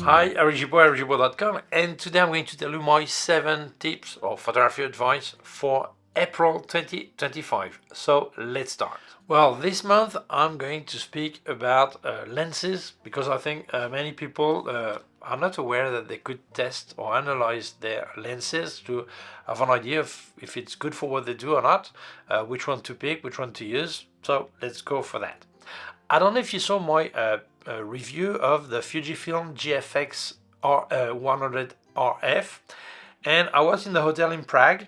Hi, Gibaud, Gibaud.com, and today I'm going to tell you my 7 tips or photography advice for April 2025. So let's start. Well, this month I'm going to speak about lenses because I think many people are not aware that they could test or analyze their lenses to have an idea of if it's good for what they do or not, which one to pick, which one to use. So let's go for that. I don't know if you saw my review of the Fujifilm GFX 100 RF, and I was in the hotel in Prague,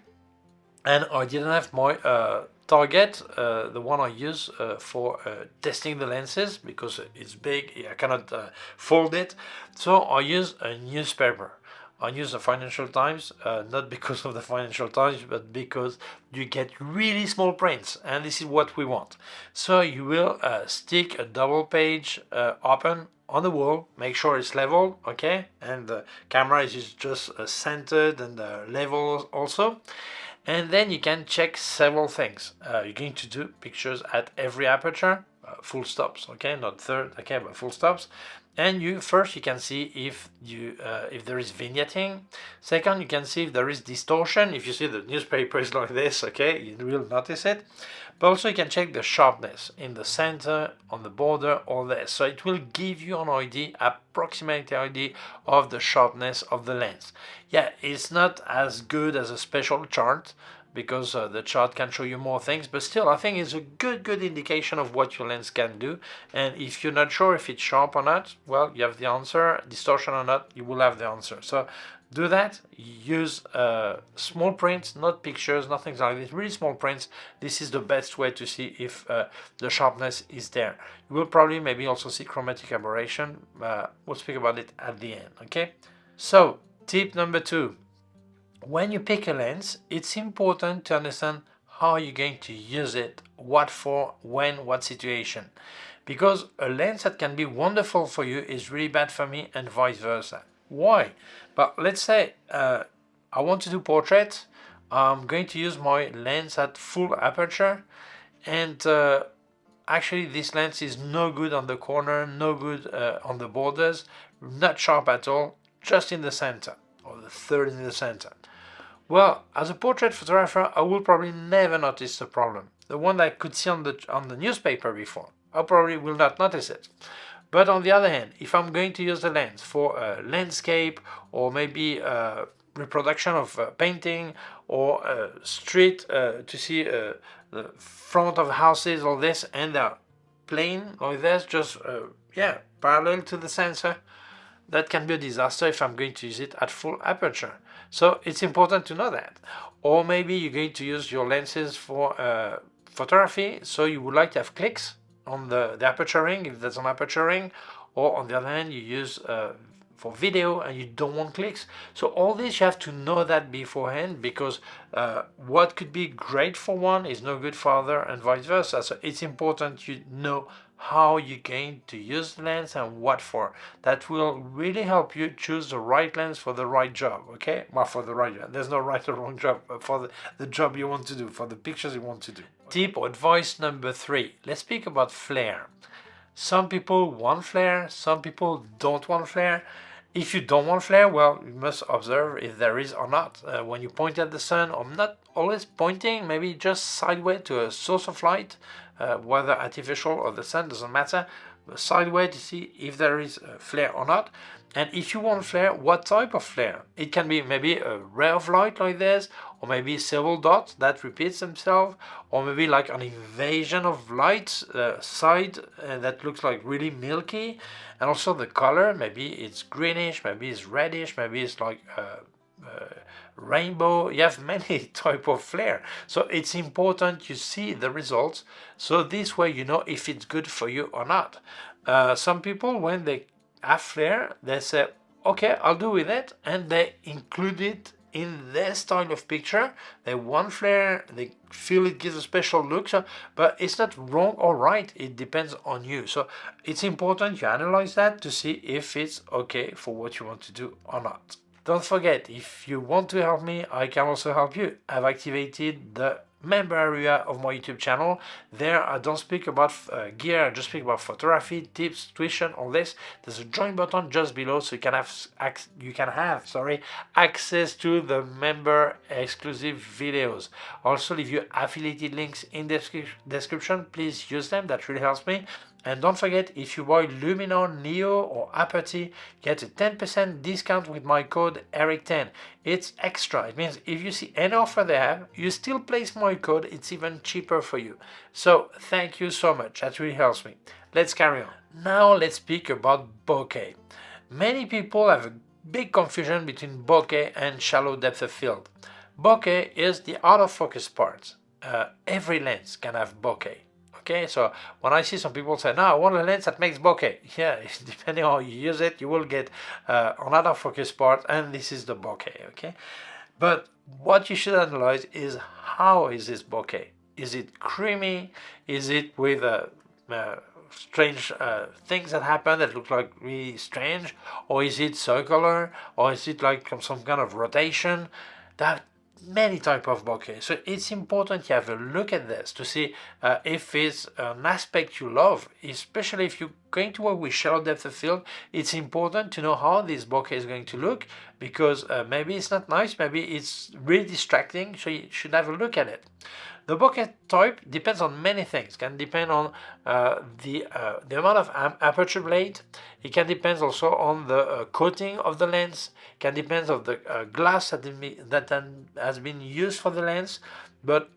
and I didn't have my target, the one I use for testing the lenses, because it's big, I cannot fold it, so I use a newspaper. I use the Financial Times, not because of the Financial Times, but because you get really small prints, and this is what we want. So you will stick a double page open on the wall, make sure it's level, okay, and the camera is just centered and level also. And then you can check several things. You're going to do pictures at every aperture, full stops, okay, not third, okay, but full stops. And you can see if there is vignetting. Second, you can see if there is distortion. If you see the newspaper is like this, okay, you will notice it. But also you can check the sharpness in the center, on the border, all this. So it will give you an idea, approximate idea of the sharpness of the lens. Yeah, it's not as good as a special chart, because the chart can show you more things, but still I think it's a good indication of what your lens can do. And if you're not sure if it's sharp or not, well, you have the answer. Distortion or not, you will have the answer. So do that. Use small prints, not pictures, nothing like this, really small prints. This is the best way to see if the sharpness is there. You will probably maybe also see chromatic aberration. We'll speak about it at the end, okay? So tip number 2. When you pick a lens, it's important to understand how you're going to use it, what for, when, what situation. Because a lens that can be wonderful for you is really bad for me, and vice versa. Why? But let's say I want to do portraits. I'm going to use my lens at full aperture, and actually this lens is no good on the corner, no good on the borders, not sharp at all, just in the center, or the third in the center. Well, as a portrait photographer, I will probably never notice the problem. The one that I could see on the newspaper before, I probably will not notice it. But on the other hand, if I'm going to use the lens for a landscape, or maybe reproduction of painting, or street to see the front of houses, all this, and they're plain like this, just parallel to the sensor, that can be a disaster if I'm going to use it at full aperture. So it's important to know that. Or maybe you're going to use your lenses for photography, so you would like to have clicks on the aperture ring, if there's an aperture ring. Or on the other hand, you use for video and you don't want clicks. So all this, you have to know that beforehand, because what could be great for one is no good for other, and vice versa. So it's important you know how you're going to use the lens and what for. That will really help you choose the right lens for the right job, okay? Well, for the right job. There's no right or wrong job, for the job you want to do, for the pictures you want to do. Tip or advice number 3. Let's speak about flare. Some people want flare, some people don't want flare. If you don't want flare, well, you must observe if there is or not. When you point at the sun, or not always pointing, maybe just sideways to a source of light, whether artificial or the sun, doesn't matter, but sideways to see if there is flare or not. And if you want flare, what type of flare? It can be maybe a ray of light like this, or maybe several dots that repeats themselves, or maybe like an invasion of light side that looks like really milky. And also the color, maybe it's greenish, maybe it's reddish, maybe it's like rainbow. You have many type of flare, so it's important you see the results, so this way you know if it's good for you or not. Some people, when they have flare, they say, okay, I'll do with it, and they include it in their style of picture. They want flare, they feel it gives a special look, but it's not wrong or right, it depends on you. So it's important you analyze that to see if it's okay for what you want to do or not. Don't forget, if you want to help me, I can also help you. I've activated the member area of my YouTube channel. There I don't speak about gear, I just speak about photography, tips, tuition, all this. There's a join button just below, so you can have access to the member exclusive videos. Also leave you affiliated links in the description. Please use them, that really helps me. And don't forget, if you buy Luminar Neo or Aperti, get a 10% discount with my code ERIC10. It's extra. It means if you see any offer they have, you still place my code, it's even cheaper for you. So thank you so much, that really helps me. Let's carry on. Now let's speak about bokeh. Many people have a big confusion between bokeh and shallow depth of field. Bokeh is the out of focus part. Every lens can have bokeh. Okay, so when I see some people say, no, I want a lens that makes bokeh. Yeah, depending on how you use it, you will get another focus part, and this is the bokeh, okay? But what you should analyze is, how is this bokeh? Is it creamy? Is it with strange things that happen that look like really strange? Or is it circular? Or is it like some kind of rotation? That many type of bokeh, so it's important you have a look at this to see if it's an aspect you love. Especially if you're going to work with shallow depth of field, it's important to know how this bokeh is going to look, because maybe it's not nice, maybe it's really distracting, so you should have a look at it. The bokeh type depends on many things. Can depend on the amount of aperture blade. It can depend also on the coating of the lens. Can depend on the glass that has been used for the lens. But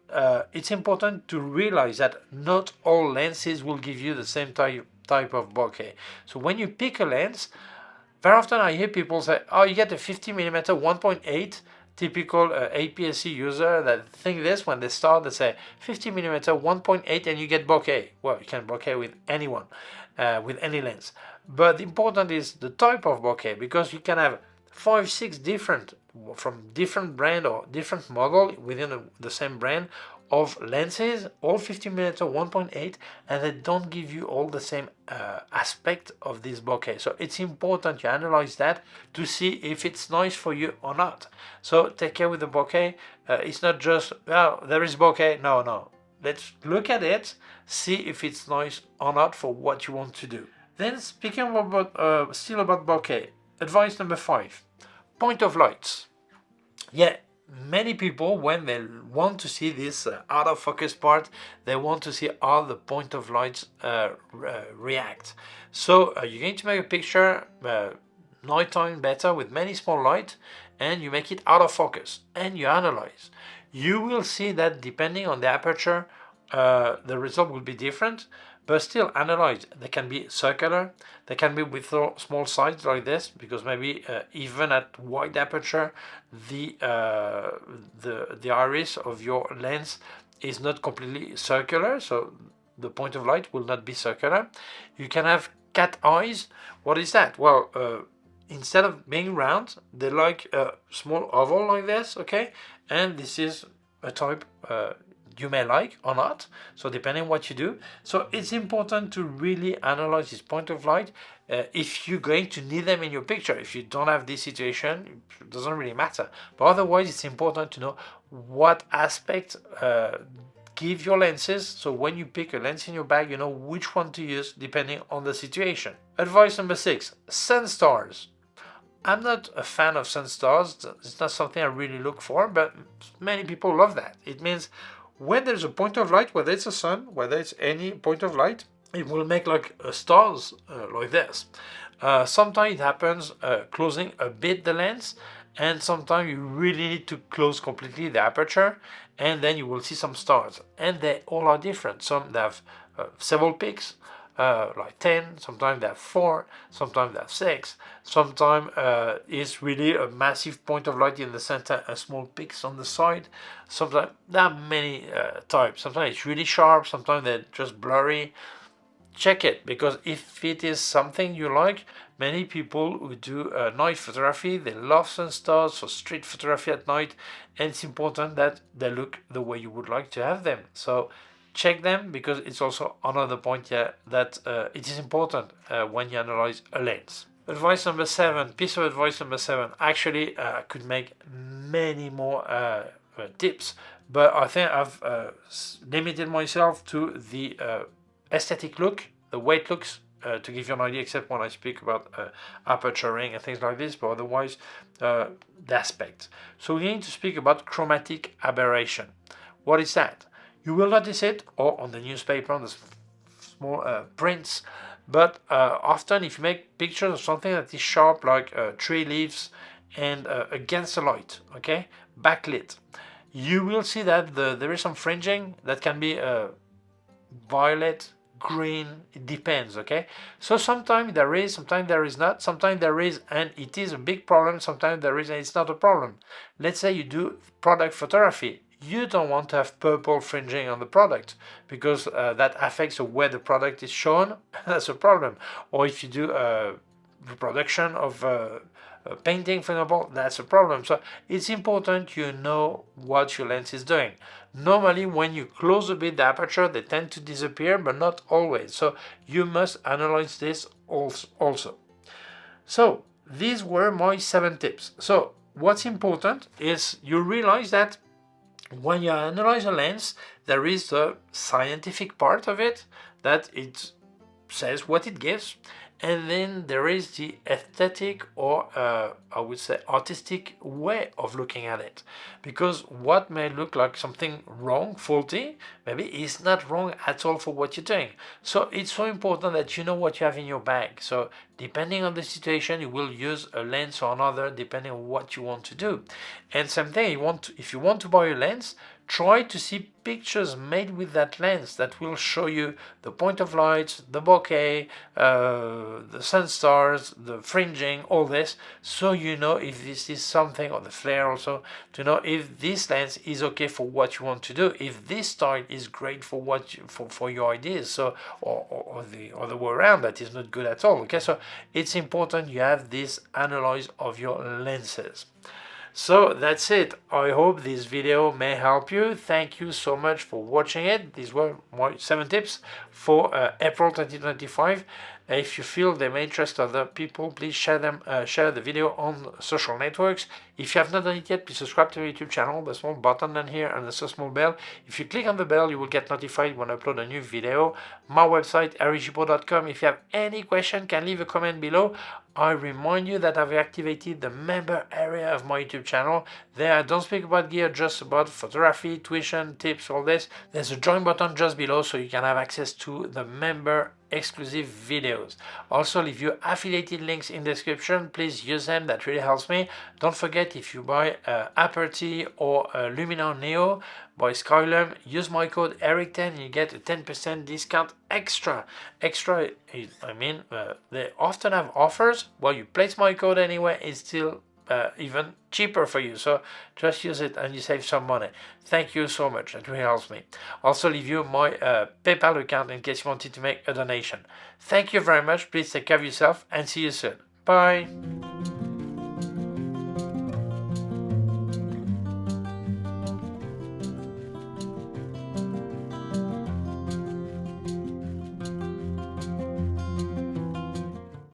it's important to realize that not all lenses will give you the same type of bokeh. So when you pick a lens, very often I hear people say, oh, you get a 50mm 1.8. Typical APS-C user that think this when they start, they say 50mm 1.8 and you get bokeh. Well, you can bokeh with anyone, with any lens. But the important is the type of bokeh, because you can have 5-6 different, from different brand or different model within the same brand of lenses, all 50mm 1.8, and they don't give you all the same aspect of this bokeh. So it's important you analyze that to see if it's nice for you or not. So take care with the bokeh. It's not just, well, there is bokeh. No. Let's look at it, see if it's nice or not for what you want to do. Then speaking about still about bokeh, advice number 5, point of lights. Yeah, many people, when they want to see this out of focus part, they want to see how the point of lights react. So you're going to make a picture nighttime better with many small light, and you make it out of focus and you analyze. You will see that depending on the aperture, the result will be different. But still analyze. They can be circular, they can be with small sides like this, because maybe even at wide aperture, the iris of your lens is not completely circular, so the point of light will not be circular. You can have cat eyes. What is that? Well, instead of being round, they like a small oval like this, okay? And this is a type you may like or not, so depending on what you do. So it's important to really analyze this point of light if you're going to need them in your picture. If you don't have this situation, it doesn't really matter, but otherwise it's important to know what aspect give your lenses, so when you pick a lens in your bag, you know which one to use depending on the situation. Advice number 6, sun stars. I'm not a fan of sun stars. It's not something I really look for, but many people love that. It means when there's a point of light, whether it's a sun, whether it's any point of light, it will make like stars like this. Sometimes it happens closing a bit the lens, and sometimes you really need to close completely the aperture, and then you will see some stars. And they all are different. Some they have several peaks, like 10, sometimes they have 4, sometimes they have 6, sometimes it's really a massive point of light in the center and small peaks on the side. Sometimes there are many types. Sometimes it's really sharp, sometimes they're just blurry. Check it, because if it is something you like, many people who do night photography, they love sun stars for street photography at night, and it's important that they look the way you would like to have them. So check them, because it's also another point here that it is important when you analyze a lens. Advice number 7, piece of advice number 7. Actually, I could make many more tips, but I think I've limited myself to the aesthetic look, the weight looks, to give you an idea, except when I speak about aperturing and things like this, but otherwise the aspect. So we need to speak about chromatic aberration. What is that? You will notice it or on the newspaper, on the small prints, but often if you make pictures of something that is sharp, like tree leaves and against the light, okay, backlit, you will see that there is some fringing that can be violet, green, it depends, okay? So sometimes there is, sometimes there is not, sometimes there is and it is a big problem, sometimes there is and it's not a problem. Let's say you do product photography. You don't want to have purple fringing on the product because that affects the way the product is shown. That's a problem. Or if you do reproduction of painting, for example, that's a problem. So it's important you know what your lens is doing. Normally, when you close a bit the aperture, they tend to disappear, but not always. So you must analyze this also. So these were my 7 tips. So what's important is you realize that when you analyze a lens, there is the scientific part of it, that it says what it gives, and then there is the aesthetic or I would say artistic way of looking at it, because what may look like something wrong, faulty, maybe is not wrong at all for what you're doing. So it's so important that you know what you have in your bag. So depending on the situation, you will use a lens or another depending on what you want to do. And same thing, if you want to buy a lens, try to see pictures made with that lens that will show you the point of light, the bokeh, the sun stars, the fringing, all this, so you know if this is something, or the flare also, to know if this lens is okay for what you want to do, if this style is great for what for your ideas, so or the other way around, that is not good at all. Okay, so it's important you have this analysis of your lenses. So that's it. I hope this video may help you. Thank you so much for watching it. These were my 7 tips for April 2025. If you feel they may interest other people, please share the video on social networks. If you have not done it yet, please subscribe to my YouTube channel. The small button down here and the small bell. If you click on the bell, you will get notified when I upload a new video. My website, gibaud.com. If you have any question, can leave a comment below. I remind you that I've activated the member area of my YouTube channel. There I don't speak about gear, just about photography, tuition, tips, all this. There's a join button just below so you can have access to the member exclusive videos. Also leave your affiliated links in the description. Please use them, that really helps me. Don't forget, if you buy Aperty or Luminar Neo by Skylum, use my code ERIC10 and you get a 10% discount extra. I mean, they often have offers. Well, you place my code anyway, it's still even cheaper for you, so just use it and you save some money. Thank you so much, that really helps me. Also leave you my PayPal account in case you wanted to make a donation. Thank you very much. Please take care of yourself and see you soon. Bye.